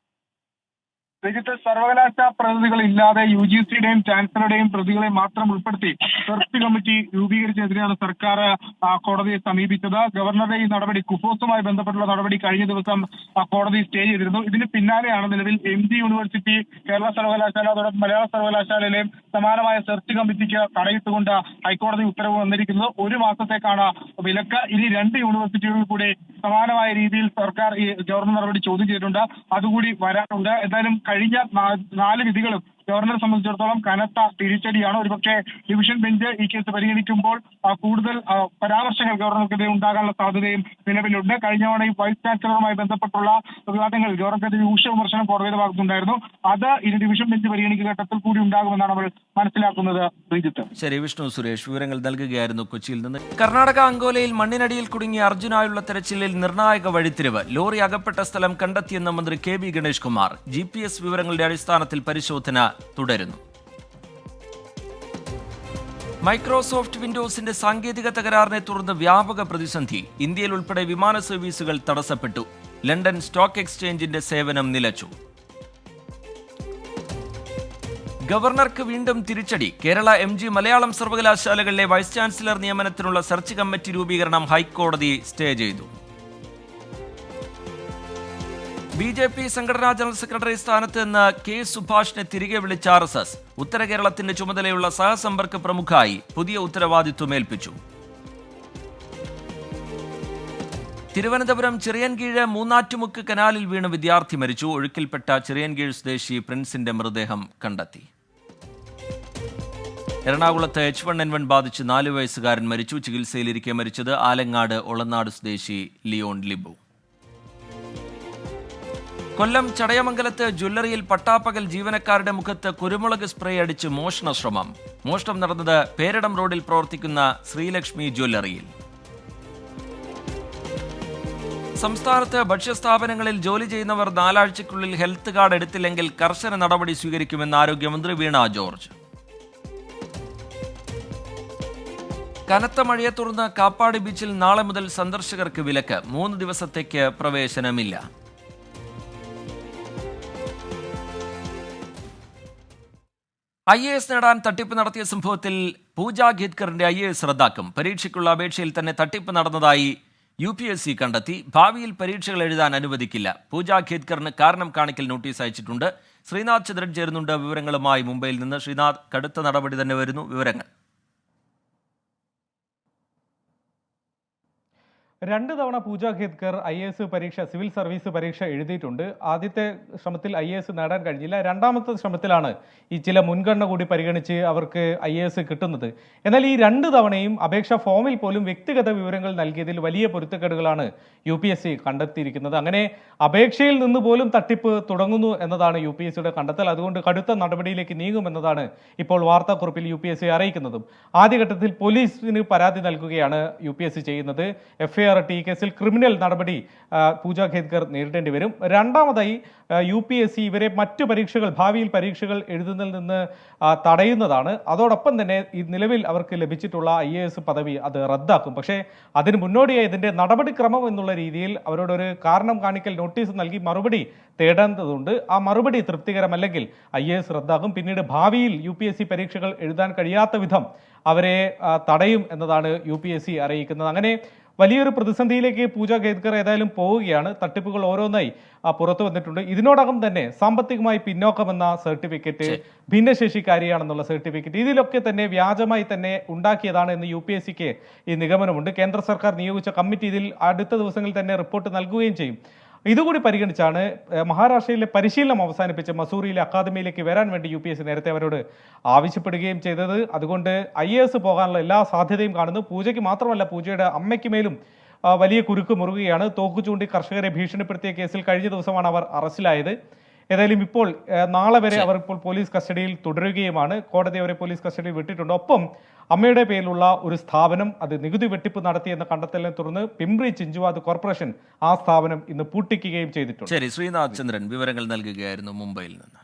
രാജ്യത്തെ സർവകലാശാല പ്രതിനിധികൾ ഇല്ലാതെ UGCയുടെയും ചാൻസലറുടെയും പ്രതികളെ മാത്രം ഉൾപ്പെടുത്തി സെർച്ച് കമ്മിറ്റി രൂപീകരിച്ചതിനെതിരെയാണ് സർക്കാർ കോടതിയെ സമീപിച്ചത്. ഗവർണറുടെ ഈ നടപടി, കുഫോസുമായി ബന്ധപ്പെട്ടുള്ള നടപടി കഴിഞ്ഞ ദിവസം കോടതി സ്റ്റേ ചെയ്തിരുന്നു. ഇതിന് പിന്നാലെയാണ് നിലവിൽ MG യൂണിവേഴ്സിറ്റി, കേരള സർവകലാശാല, അതോടൊപ്പം മലയാള സർവകലാശാലയിലെയും സമാനമായ സെർച്ച് കമ്മിറ്റിക്ക് തടയിട്ടുകൊണ്ട് ഹൈക്കോടതി ഉത്തരവ് വന്നിരിക്കുന്നത്. 1 മാസത്തേക്കാണ് വിലക്ക്. ഇനി 2 യൂണിവേഴ്സിറ്റികളിൽ കൂടി സമാനമായ രീതിയിൽ സർക്കാർ ഈ ഗവർണർ നടപടി ചോദ്യം ചെയ്തിട്ടുണ്ട്. അതുകൂടി വരാനുണ്ട്. എന്തായാലും കഴിഞ്ഞ 4 വിധികളും ഗവർണറെ സംബന്ധിച്ചിടത്തോളം കനത്ത തിരിച്ചടിയാണ്. ഒരുപക്ഷെ ഡിവിഷൻ ബെഞ്ച് ഈ കേസ് പരിഗണിക്കുമ്പോൾ കൂടുതൽ പരാമർശങ്ങൾ ഗവർണർക്കെതിരെ ഉണ്ടാകാനുള്ള സാധ്യതയും നിലവിലുണ്ട്. കഴിഞ്ഞ തവണ ഈ വൈസ് ചാൻസലറുമായി ബന്ധപ്പെട്ടുള്ള വിവാദങ്ങൾ ഗവർണർക്കെതിരെ രൂക്ഷ വിമർശനം കോടതിയുടെ ഭാഗത്തുണ്ടായിരുന്നു. അത് ഇനി ഡിവിഷൻ ബെഞ്ച് പരിഗണിക്കുന്ന ഘട്ടത്തിൽ കൂടി ഉണ്ടാകുമെന്നാണ് നമ്മൾ മനസ്സിലാക്കുന്നത്. ശ്രീജിത്ത്. ശരി, വിഷ്ണു സുരേഷ് വിവരങ്ങൾ നൽകുകയായിരുന്നു കൊച്ചിയിൽ നിന്ന്. കർണാടക അങ്കോലയിൽ മണ്ണിനടിയിൽ കുടുങ്ങിയ അർജുനായുള്ള തെരച്ചിലിൽ നിർണായക വഴിത്തിരിവ്. ലോറി അകപ്പെട്ട സ്ഥലം കണ്ടെത്തിയെന്ന മന്ത്രി KB ഗണേഷ് കുമാർ. GPS വിവരങ്ങളുടെ അടിസ്ഥാനത്തിൽ പരിശോധന തുടരുന്നു. മൈക്രോസോഫ്റ്റ് വിൻഡോസിന്റെ സാങ്കേതിക തകരാറിനെ തുടർന്ന് വ്യാപക പ്രതിസന്ധി. ഇന്ത്യയിൽ ഉൾപ്പെടെ വിമാന സർവീസുകൾ തടസ്സപ്പെട്ടു. ലണ്ടൻ സ്റ്റോക്ക് എക്സ്ചേഞ്ചിന്റെ സേവനം നിലച്ചു. ഗവർണർക്ക് വീണ്ടും തിരിച്ചടി. കേരള MG മലയാളം സർവകലാശാലകളിലെ വൈസ് ചാൻസലർ നിയമനത്തിനുള്ള സെർച്ച് കമ്മിറ്റി രൂപീകരണം ഹൈക്കോടതി സ്റ്റേ ചെയ്തു. BJP സംഘടനാ ജനറൽ സെക്രട്ടറി സ്ഥാനത്ത് നിന്ന് K സുഭാഷിനെ തിരികെ വിളിച്ച RSS. ഉത്തര കേരളത്തിന്റെ ചുമതലയുള്ള സഹസമ്പർക്ക പ്രമുഖായി പുതിയ ഉത്തരവാദിത്വം ഏൽപ്പിച്ചു. തിരുവനന്തപുരം ചിറയൻകീഴ് മൂന്നാറ്റുമുക്ക് കനാലിൽ വീണ് വിദ്യാർത്ഥി മരിച്ചു. ഒഴുക്കിൽപ്പെട്ട ചിറയൻകീഴ് സ്വദേശി പ്രിൻസിന്റെ മൃതദേഹം കണ്ടെത്തി. എറണാകുളത്ത് H1N1 ബാധിച്ച് 4 വയസ്സുകാരൻ മരിച്ചു. ചികിത്സയിലിരിക്കെ മരിച്ചത് ആലങ്ങാട് ഒളനാട് സ്വദേശി ലിയോൺ ലിബു. കൊല്ലം ചടയമംഗലത്ത് ജ്വല്ലറിയിൽ പട്ടാപ്പകൽ ജീവനക്കാരുടെ മുഖത്ത് കുരുമുളക് സ്പ്രേ അടിച്ച് മോഷണ ശ്രമം. മോഷണം നടന്നത് പേരടം റോഡിൽ പ്രവർത്തിക്കുന്ന ശ്രീലക്ഷ്മി ജ്വല്ലറിയിൽ. സംസ്ഥാനത്ത് ഭക്ഷ്യസ്ഥാപനങ്ങളിൽ ജോലി ചെയ്യുന്നവർ 4 ആഴ്ചയ്ക്കുള്ളിൽ ഹെൽത്ത് കാർഡ് എടുത്തില്ലെങ്കിൽ കർശന നടപടി സ്വീകരിക്കുമെന്ന് ആരോഗ്യമന്ത്രി വീണ ജോർജ്. കനത്ത മഴയെ തുടർന്ന് കാപ്പാട് ബീച്ചിൽ നാളെ മുതൽ സന്ദർശകർക്ക് വിലക്ക്. 3 ദിവസത്തേക്ക് പ്രവേശനമില്ല. IAS നേടാൻ തട്ടിപ്പ് നടത്തിയ സംഭവത്തിൽ പൂജ ഖേദ്കറിന്റെ IAS റദ്ദാക്കും. പരീക്ഷയ്ക്കുള്ള അപേക്ഷയിൽ തന്നെ തട്ടിപ്പ് നടന്നതായി UPSC കണ്ടെത്തി. ഭാവിയിൽ പരീക്ഷകൾ എഴുതാൻ അനുവദിക്കില്ല. പൂജ ഖേദ്കറിന് കാരണം കാണിക്കൽ നോട്ടീസ് അയച്ചിട്ടുണ്ട്. ശ്രീനാഥ് ചന്ദ്രൻ ചേരുന്നുണ്ട് വിവരങ്ങളുമായി മുംബൈയിൽ നിന്ന്. ശ്രീനാഥ്, കടുത്ത നടപടി തന്നെ വരുന്നു, വിവരങ്ങൾ. 2 തവണ പൂജ ഖേദ്കർ IAS പരീക്ഷ, സിവിൽ സർവീസ് പരീക്ഷ എഴുതിയിട്ടുണ്ട്. ആദ്യത്തെ ശ്രമത്തിൽ IAS നേടാൻ കഴിഞ്ഞില്ല. രണ്ടാമത്തെ ശ്രമത്തിലാണ് ഈ ചില മുൻഗണന കൂടി പരിഗണിച്ച് അവർക്ക് IAS കിട്ടുന്നത്. എന്നാൽ ഈ 2 തവണയും അപേക്ഷാ ഫോമിൽ പോലും വ്യക്തിഗത വിവരങ്ങൾ നൽകിയതിൽ വലിയ പൊരുത്തക്കേടുകളാണ് UPSC കണ്ടെത്തിയിരിക്കുന്നത്. അങ്ങനെ അപേക്ഷയിൽ നിന്ന് പോലും തട്ടിപ്പ് തുടങ്ങുന്നു എന്നതാണ് UPSCയുടെ കണ്ടെത്തൽ. അതുകൊണ്ട് കടുത്ത നടപടിയിലേക്ക് നീങ്ങുമെന്നതാണ് ഇപ്പോൾ വാർത്താക്കുറിപ്പിൽ UPSC അറിയിക്കുന്നതും. ആദ്യഘട്ടത്തിൽ പോലീസിന് പരാതി നൽകുകയാണ് UPSC ചെയ്യുന്നത്. FIR എഫ്ഐആർ ഇട്ട് ഈ കേസിൽ ക്രിമിനൽ നടപടി പൂജ ഖേദ്കർ നേരിടേണ്ടി വരും. രണ്ടാമതായി UPSC ഇവരെ മറ്റു പരീക്ഷകൾ, ഭാവിയിൽ പരീക്ഷകൾ എഴുതുന്നതിൽ നിന്ന് തടയുന്നതാണ്. അതോടൊപ്പം തന്നെ ഈ നിലവിൽ അവർക്ക് ലഭിച്ചിട്ടുള്ള IAS പദവി അത് റദ്ദാക്കും. പക്ഷേ അതിന് മുന്നോടിയായി ഇതിന്റെ നടപടിക്രമം എന്നുള്ള രീതിയിൽ അവരോടൊരു കാരണം കാണിക്കൽ നോട്ടീസ് നൽകി മറുപടി തേടേണ്ടതുണ്ട്. ആ മറുപടി തൃപ്തികരമല്ലെങ്കിൽ IAS റദ്ദാക്കും. പിന്നീട് ഭാവിയിൽ UPSC പരീക്ഷകൾ എഴുതാൻ കഴിയാത്ത വിധം അവരെ തടയും എന്നതാണ് UPSC അറിയിക്കുന്നത്. അങ്ങനെ വലിയൊരു പ്രതിസന്ധിയിലേക്ക് പൂജ ഖേദ്കർ ഏതായാലും പോവുകയാണ്. തട്ടിപ്പുകൾ ഓരോന്നായി പുറത്തു വന്നിട്ടുണ്ട്. ഇതിനോടകം തന്നെ സാമ്പത്തികമായി പിന്നോക്കമെന്ന സർട്ടിഫിക്കറ്റ്, ഭിന്നശേഷിക്കാരിയാണെന്നുള്ള സർട്ടിഫിക്കറ്റ്, ഇതിലൊക്കെ തന്നെ വ്യാജമായി തന്നെ ഉണ്ടാക്കിയതാണ് എന്ന് UPSCക്ക് ഈ നിഗമനമുണ്ട്. കേന്ദ്ര സർക്കാർ നിയോഗിച്ച കമ്മിറ്റി ഇതിൽ അടുത്ത ദിവസങ്ങളിൽ തന്നെ റിപ്പോർട്ട് നൽകുകയും ചെയ്യും. ഇതുകൂടി പരിഗണിച്ചാണ് മഹാരാഷ്ട്രയിലെ പരിശീലനം അവസാനിപ്പിച്ച് മസൂറിയിലെ അക്കാദമിയിലേക്ക് വരാൻ വേണ്ടി UPSC നേരത്തെ അവരോട് ആവശ്യപ്പെടുകയും ചെയ്തത്. അതുകൊണ്ട് IAS പോകാനുള്ള എല്ലാ സാധ്യതയും കാണുന്നു. പൂജയ്ക്ക് മാത്രമല്ല, പൂജയുടെ അമ്മയ്ക്ക് മേലും വലിയ കുരുക്ക് മുറുകയാണ്. തോക്ക് ചൂണ്ടി കർഷകരെ ഭീഷണിപ്പെടുത്തിയ കേസിൽ കഴിഞ്ഞ ദിവസമാണ് അവർ അറസ്റ്റിലായത്. ഏതായാലും ഇപ്പോൾ നാളെ വരെ അവർ ഇപ്പോൾ പോലീസ് കസ്റ്റഡിയിൽ തുടരുകയുമാണ്. കോടതി അവരെ പോലീസ് കസ്റ്റഡിയിൽ വിട്ടിട്ടുണ്ട്. ഒപ്പം അമ്മയുടെ പേരിലുള്ള ഒരു സ്ഥാപനം അത് നികുതി വെട്ടിപ്പ് നടത്തിയെന്ന കണ്ടെത്തലിനെ തുടർന്ന് പിംബ്രി ചിഞ്ചുവാദ് കോർപ്പറേഷൻ ആ സ്ഥാപനം ഇന്ന് പൂട്ടിക്കുകയും ചെയ്തിട്ടുണ്ട്. ശരി, ശ്രീനാഥ് ചന്ദ്രൻ വിവരങ്ങൾ നൽകുകയായിരുന്നു മുംബൈയിൽ നിന്ന്.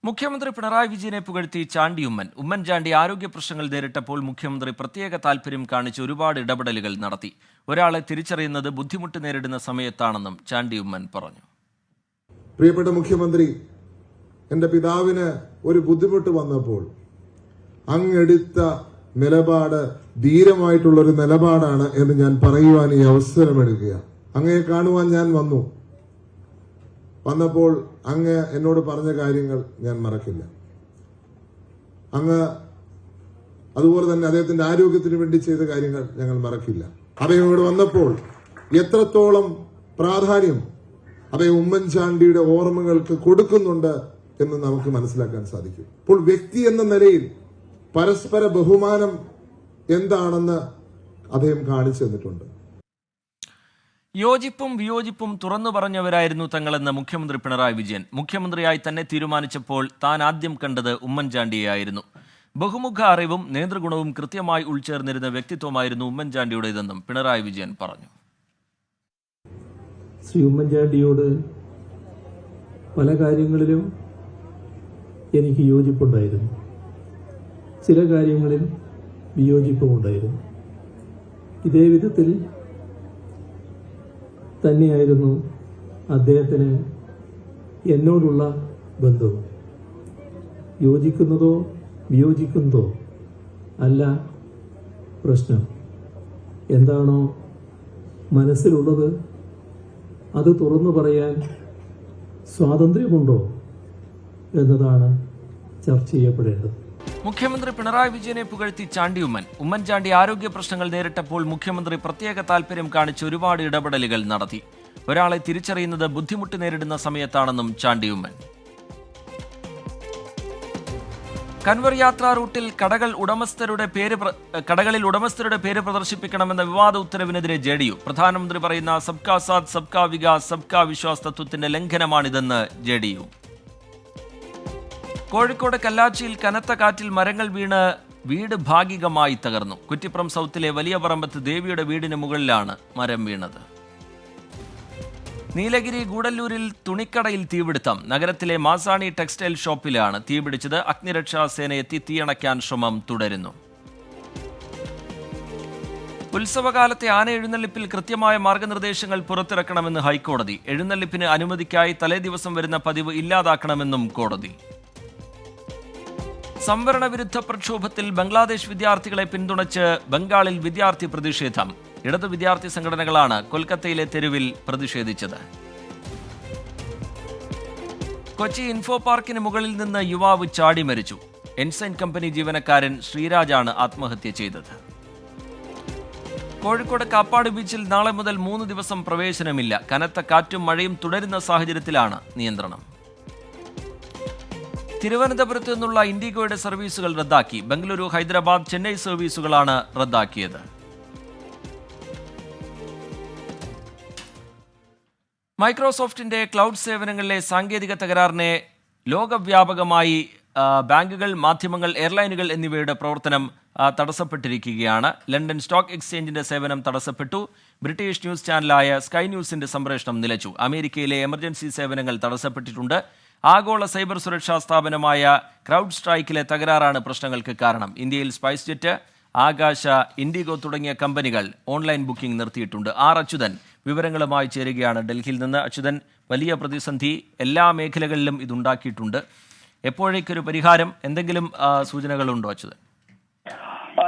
മുഖ്യമന്ത്രി പിണറായി വിജയനെ പുകഴ്ത്തി ചാണ്ടി ഉമ്മൻ. ഉമ്മൻചാണ്ടി ആരോഗ്യ പ്രശ്നങ്ങൾ നേരിട്ടപ്പോൾ മുഖ്യമന്ത്രി പ്രത്യേക താല്പര്യം കാണിച്ച് ഒരുപാട് ഇടപെടലുകൾ നടത്തി. ഒരാളെ തിരിച്ചറിയുന്നത് ബുദ്ധിമുട്ട് നേരിടുന്ന സമയത്താണെന്നും ചാണ്ടി ഉമ്മൻ പറഞ്ഞു. പ്രിയപ്പെട്ട മുഖ്യമന്ത്രി, എൻ്റെ പിതാവിന് ഒരു ബുദ്ധിമുട്ട് വന്നപ്പോൾ അങ്ങെടുത്ത നിലപാട് ധീരമായിട്ടുള്ളൊരു നിലപാടാണ് എന്ന് ഞാൻ പറയുവാൻ ഈ അവസരമെടുക്കുക. അങ്ങയെ കാണുവാൻ ഞാൻ വന്നപ്പോൾ അങ്ങ് എന്നോട് പറഞ്ഞ കാര്യങ്ങൾ ഞാൻ മറക്കില്ല. അങ്ങ് അതുപോലെ തന്നെ അദ്ദേഹത്തിന്റെ ആരോഗ്യത്തിന് വേണ്ടി ചെയ്ത കാര്യങ്ങൾ ഞങ്ങൾ മറക്കില്ല. അദ്ദേഹം ഇവിടെ വന്നപ്പോൾ എത്രത്തോളം പ്രാധാന്യം അദ്ദേഹം ഉമ്മൻചാണ്ടിയുടെ ഓർമ്മകൾക്ക് കൊടുക്കുന്നുണ്ട് എന്ന് നമുക്ക് മനസ്സിലാക്കാൻ സാധിക്കും. അപ്പോൾ വ്യക്തി എന്ന നിലയിൽ പരസ്പര ബഹുമാനം എന്താണെന്ന് അദ്ദേഹം കാണിച്ചു തന്നിട്ടുണ്ട്. യോജിപ്പും വിയോജിപ്പും തുറന്നു പറഞ്ഞവരായിരുന്നു തങ്ങളെന്ന് മുഖ്യമന്ത്രി പിണറായി വിജയൻ. മുഖ്യമന്ത്രിയായി തന്നെ തീരുമാനിച്ചപ്പോൾ താൻ ആദ്യം കണ്ടത് ഉമ്മൻചാണ്ടിയായിരുന്നു. ബഹുമുഖ അറിവും നേതൃഗുണവും കൃത്യമായി ഉൾച്ചേർന്നിരുന്ന വ്യക്തിത്വമായിരുന്നു ഉമ്മൻചാണ്ടിയുടേതെന്നും പിണറായി വിജയൻ പറഞ്ഞു. ശ്രീ ഉമ്മൻചാണ്ടിയോട് പല കാര്യങ്ങളിലും എനിക്ക് യോജിപ്പുണ്ടായിരുന്നു, ചില കാര്യങ്ങളിൽ വിയോജിപ്പുമുണ്ടായിരുന്നു. ഇതേ വിധത്തിൽ തന്നെയായിരുന്നു അദ്ദേഹത്തിന് എന്നോടുള്ള ബന്ധവും. യോജിക്കുന്നതോ വിയോജിക്കുന്നതോ അല്ല പ്രശ്നം. എന്താണോ മനസ്സിലുള്ളത് അത് തുറന്നു പറയാൻ സ്വാതന്ത്ര്യമുണ്ടോ എന്നതാണ് ചർച്ച ചെയ്യപ്പെടേണ്ടത്. മുഖ്യമന്ത്രി പിണറായി വിജയനെ പുകഴ്ത്തി ചാണ്ടി ഉമ്മൻ. ഉമ്മൻചാണ്ടി ആരോഗ്യ പ്രശ്നങ്ങൾ നേരിട്ടപ്പോൾ മുഖ്യമന്ത്രി പ്രത്യേക താല്പര്യം കാണിച്ച് ഒരുപാട് ഇടപെടലുകൾ നടത്തി. ഒരാളെ തിരിച്ചറിയുന്നത് ബുദ്ധിമുട്ട് നേരിടുന്ന സമയത്താണെന്നും ചാണ്ടി ഉമ്മൻ. കൻവർ യാത്രാ റൂട്ടിൽ കടകളിൽ ഉടമസ്ഥരുടെ പേര് പ്രദർശിപ്പിക്കണമെന്ന വിവാദ ഉത്തരവിനെതിരെ JDU. പ്രധാനമന്ത്രി പറയുന്ന സബ്കാ സാത്ത് സബ്കാ വികാസ് സബ്കാ വിശ്വാസ് തത്വത്തിന്റെ ലംഘനമാണിതെന്ന് JDU. കോഴിക്കോട് കല്ലാച്ചിയിൽ കനത്ത കാറ്റിൽ മരങ്ങൾ വീണ് വീട് ഭാഗികമായി തകർന്നു. കുറ്റിപ്പുറം സൗത്തിലെ വലിയ പറമ്പത്ത് ദേവിയുടെ വീടിന് മുകളിലാണ് മരം വീണത്. നീലഗിരി ഗൂഡല്ലൂരിൽ തുണിക്കടയിൽ തീപിടുത്തം. നഗരത്തിലെ മാസാണി ടെക്സ്റ്റൈൽ ഷോപ്പിലാണ് തീപിടിച്ചത്. അഗ്നിരക്ഷാസേന എത്തി തീയണയ്ക്കാൻ ശ്രമം തുടരുന്നു. ഉത്സവകാലത്തെ ആന എഴുന്നള്ളിപ്പിൽ കൃത്യമായ മാർഗനിർദ്ദേശങ്ങൾ പുറത്തിറക്കണമെന്ന് ഹൈക്കോടതി. എഴുന്നള്ളിപ്പിന് അനുമതിക്കായി തലേദിവസം വരുന്ന പതിവ് ഇല്ലാതാക്കണമെന്നും കോടതി. സംവരണ വിരുദ്ധ പ്രക്ഷോഭത്തിൽ ബംഗ്ലാദേശ് വിദ്യാർത്ഥികളെ പിന്തുണച്ച് ബംഗാളിൽ വിദ്യാർത്ഥി പ്രതിഷേധം. ഇടതു വിദ്യാർത്ഥി സംഘടനകളാണ് കൊൽക്കത്തയിലെ തെരുവിൽ പ്രതിഷേധിച്ചത്. കൊച്ചി ഇൻഫോ പാർക്കിന് മുകളിൽ നിന്ന് യുവാവ് ചാടി മരിച്ചു. എൻസൈൻ കമ്പനി ജീവനക്കാരൻ ശ്രീരാജാണ് ആത്മഹത്യ ചെയ്തത്. കോഴിക്കോട് കാപ്പാട് ബീച്ചിൽ നാളെ മുതൽ 3 ദിവസം പ്രവേശനമില്ല. കനത്ത കാറ്റും മഴയും തുടരുന്ന സാഹചര്യത്തിലാണ് നിയന്ത്രണം. തിരുവനന്തപുരത്ത് നിന്നുള്ള ഇൻഡിഗോയുടെ സർവീസുകൾ റദ്ദാക്കി. ബംഗളൂരു, ഹൈദരാബാദ്, ചെന്നൈ സർവീസുകളാണ് റദ്ദാക്കിയത്. മൈക്രോസോഫ്റ്റിന്റെ ക്ലൗഡ് സേവനങ്ങളിലെ സാങ്കേതിക തകരാറിനെ ലോകവ്യാപകമായി ബാങ്കുകൾ, മാധ്യമങ്ങൾ, എയർലൈനുകൾ എന്നിവയുടെ പ്രവർത്തനം തടസ്സപ്പെട്ടിരിക്കുകയാണ്. ലണ്ടൻ സ്റ്റോക്ക് എക്സ്ചേഞ്ചിന്റെ സേവനം തടസ്സപ്പെട്ടു. ബ്രിട്ടീഷ് ന്യൂസ് ചാനലായ സ്കൈ ന്യൂസിന്റെ സംപ്രേഷണം നിലച്ചു. അമേരിക്കയിലെ എമർജൻസി സേവനങ്ങൾ തടസ്സപ്പെട്ടിട്ടുണ്ട്. ആഗോള സൈബർ സുരക്ഷാ സ്ഥാപനമായ ക്രൗഡ് സ്ട്രൈക്കിലെ തകരാറാണ് പ്രശ്നങ്ങൾക്ക് കാരണം. ഇന്ത്യയിൽ സ്പൈസ് ജെറ്റ്, ആകാശ, ഇൻഡിഗോ തുടങ്ങിയ കമ്പനികൾ ഓൺലൈൻ ബുക്കിംഗ് നിർത്തിയിട്ടുണ്ട്. ആർ അച്യുതൻ വിവരങ്ങളുമായി ചേരുകയാണ് ഡൽഹിയിൽ നിന്ന്. അച്യുതൻ, വലിയ പ്രതിസന്ധി എല്ലാ മേഖലകളിലും ഇതുണ്ടാക്കിയിട്ടുണ്ട്. എപ്പോഴേക്കൊരു പരിഹാരം, എന്തെങ്കിലും സൂചനകളുണ്ടോ അച്യുതൻ?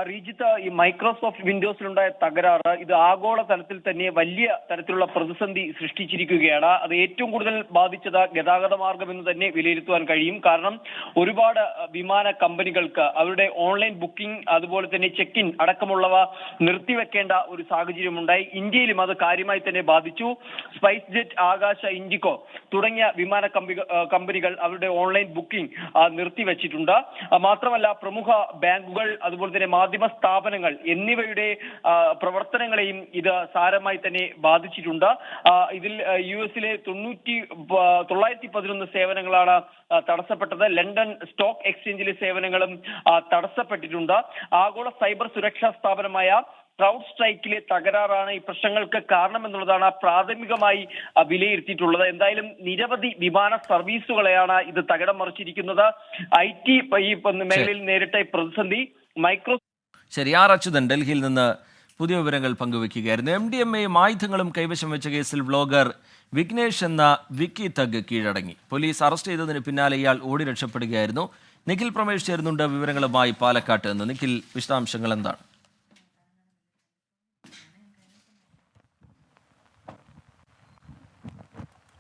റീജിത്ത്, ഈ മൈക്രോസോഫ്റ്റ് വിൻഡോസിലുണ്ടായ തകരാറ് ഇത് ആഗോള തലത്തിൽ തന്നെ വലിയ തരത്തിലുള്ള പ്രതിസന്ധി സൃഷ്ടിച്ചിരിക്കുകയാണ്. അത് ഏറ്റവും കൂടുതൽ ബാധിച്ചത് ഗതാഗത മാർഗം എന്ന് തന്നെ വിലയിരുത്തുവാൻ കഴിയും. കാരണം ഒരുപാട് വിമാന കമ്പനികൾക്ക് അവരുടെ ഓൺലൈൻ ബുക്കിംഗ് അതുപോലെ തന്നെ ചെക്ക് ഇൻ അടക്കമുള്ളവ നിർത്തിവെക്കേണ്ട ഒരു സാഹചര്യമുണ്ടായി. ഇന്ത്യയിലും അത് കാര്യമായി തന്നെ ബാധിച്ചു. സ്പൈസ് ജെറ്റ്, ആകാശ, ഇൻഡിഗോ തുടങ്ങിയ വിമാന കമ്പനികൾ അവരുടെ ഓൺലൈൻ ബുക്കിംഗ് നിർത്തിവെച്ചിട്ടുണ്ട്. മാത്രമല്ല പ്രമുഖ ബാങ്കുകൾ അതുപോലെ തന്നെ മാധ്യമ സ്ഥാപനങ്ങൾ എന്നിവയുടെ പ്രവർത്തനങ്ങളെയും ഇത് സാരമായി തന്നെ ബാധിച്ചിട്ടുണ്ട്. ഇതിൽ US-ലെ 911 സേവനങ്ങളാണ് തടസ്സപ്പെട്ടത്. ലണ്ടൻ സ്റ്റോക്ക് എക്സ്ചേഞ്ചിലെ സേവനങ്ങളും തടസ്സപ്പെട്ടിട്ടുണ്ട്. ആഗോള സൈബർ സുരക്ഷാ സ്ഥാപനമായ ക്രൗഡ് സ്ട്രൈക്കിലെ തകരാറാണ് ഈ പ്രശ്നങ്ങൾക്ക് കാരണമെന്നുള്ളതാണ് പ്രാഥമികമായി വിലയിരുത്തിയിട്ടുള്ളത്. എന്തായാലും നിരവധി വിമാന സർവീസുകളെയാണ് ഇത് തകിടം മറിച്ചിരിക്കുന്നത്. IT ഈ മേഖലയിൽ നേരിട്ട പ്രതിസന്ധി ശരി. ആർ അച്യുതൻ ഡൽഹിയിൽ നിന്ന് പുതിയ വിവരങ്ങൾ പങ്കുവയ്ക്കുകയായിരുന്നു. MDMA ആയുധങ്ങളും കൈവശം വെച്ച കേസിൽ വ്ലോഗർ വിഘ്നേഷ് എന്ന വിക്കി തഗ് കീഴടങ്ങി. പോലീസ് അറസ്റ്റ് ചെയ്തതിന് പിന്നാലെ ഇയാൾ ഓടി രക്ഷപ്പെടുകയായിരുന്നു. നിഖിൽ പ്രമേഷ് ചേരുന്നുണ്ട് വിവരങ്ങളുമായി പാലക്കാട്ട് നിന്ന്. നിഖിൽ, വിശദാംശങ്ങൾ എന്താണ്?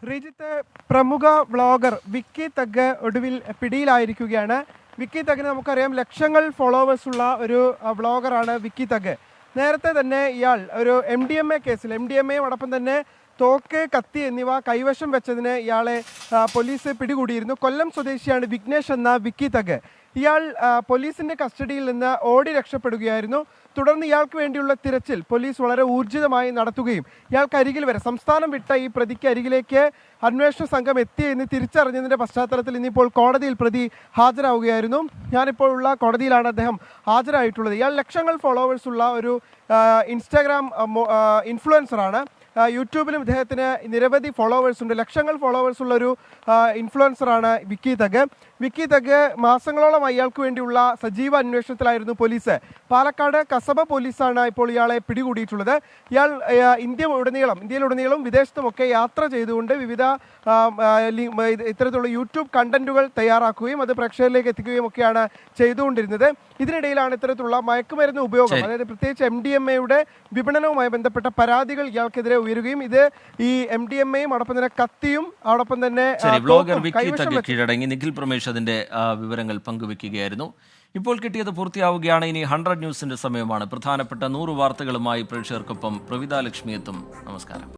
ശ്രീജിത്ത്, പ്രമുഖ വ്ളോഗർ വിക്കി തഗ് ഒടുവിൽ പിടിയിലായിരിക്കുകയാണ്. വിക്കി തഗിന് നമുക്കറിയാം ലക്ഷങ്ങൾ ഫോളോവേഴ്സ് ഉള്ള ഒരു വ്ളോഗറാണ് വിക്കി തഗ്. നേരത്തെ തന്നെ ഇയാൾ ഒരു MDMA കേസിൽ MDMAയോടൊപ്പം തന്നെ തോക്ക്, കത്തി എന്നിവ കൈവശം വെച്ചതിന് ഇയാളെ പോലീസ് പിടികൂടിയിരുന്നു. കൊല്ലം സ്വദേശിയാണ് വിഘ്നേഷ് എന്ന വിക്കി തഗ്. ഇയാൾ പോലീസിൻ്റെ കസ്റ്റഡിയിൽ നിന്ന് ഓടി രക്ഷപ്പെടുകയായിരുന്നു. തുടർന്ന് ഇയാൾക്ക് വേണ്ടിയുള്ള തിരച്ചിൽ പോലീസ് വളരെ ഊർജിതമായി നടത്തുകയും ഇയാൾക്ക് അരികിൽ വരെ സംസ്ഥാനം വിട്ട ഈ പ്രതിക്ക് അരികിലേക്ക് അന്വേഷണ സംഘം എത്തിയെന്ന് തിരിച്ചറിഞ്ഞതിൻ്റെ പശ്ചാത്തലത്തിൽ ഇന്നിപ്പോൾ കോടതിയിൽ പ്രതി ഹാജരാവുകയായിരുന്നു. ഞാനിപ്പോൾ ഉള്ള കോടതിയിലാണ് അദ്ദേഹം ഹാജരായിട്ടുള്ളത്. ഇയാൾ ലക്ഷങ്ങൾ ഫോളോവേഴ്സ് ഉള്ള ഒരു ഇൻസ്റ്റാഗ്രാം ഇൻഫ്ലുവൻസറാണ്. യൂട്യൂബിലും ഇദ്ദേഹത്തിന് നിരവധി ഫോളോവേഴ്സ് ഉണ്ട്. ലക്ഷങ്ങൾ ഫോളോവേഴ്സ് ഉള്ള ഒരു ഇൻഫ്ലുവൻസറാണ് വിക്കി തഗ്. വിക്കി തഗ് മാസങ്ങളോളം ഇയാൾക്ക് വേണ്ടിയുള്ള സജീവ അന്വേഷണത്തിലായിരുന്നു പോലീസ്. പാലക്കാട് കസബ പോലീസാണ് ഇപ്പോൾ ഇയാളെ പിടികൂടിയിട്ടുള്ളത്. ഇയാൾ ഇന്ത്യയിലുടനീളം വിദേശത്തുമൊക്കെ യാത്ര ചെയ്തുകൊണ്ട് വിവിധ ഇത്തരത്തിലുള്ള യൂട്യൂബ് കണ്ടന്റുകൾ തയ്യാറാക്കുകയും അത് പ്രേക്ഷകരിലേക്ക് എത്തിക്കുകയും ഒക്കെയാണ് ചെയ്തുകൊണ്ടിരുന്നത്. ഇതിനിടയിലാണ് ഇത്തരത്തിലുള്ള മയക്കുമരുന്ന് ഉപയോഗം, അതായത് പ്രത്യേകിച്ച് MDMAയുടെ വിപണനവുമായി ബന്ധപ്പെട്ട പരാതികൾ ഇയാൾക്കെതിരെ ഉയരുകയും ഇത് ഈ MDMAയും അതോടൊപ്പം തന്നെ കത്തിയും അതോടൊപ്പം തന്നെ കീഴടങ്ങി. നിഖിൽ പ്രമേഷ് അതിന്റെ വിവരങ്ങൾ പങ്കുവെക്കുകയായിരുന്നു. ഇപ്പോൾ കിട്ടിയത് പൂർത്തിയാവുകയാണ്. ഇനി 100 ന്യൂസിന്റെ സമയമാണ്. പ്രധാനപ്പെട്ട 100 വാർത്തകളുമായി പ്രേക്ഷകർക്കൊപ്പം പ്രവിത ലക്ഷ്മി എത്തും. നമസ്കാരം.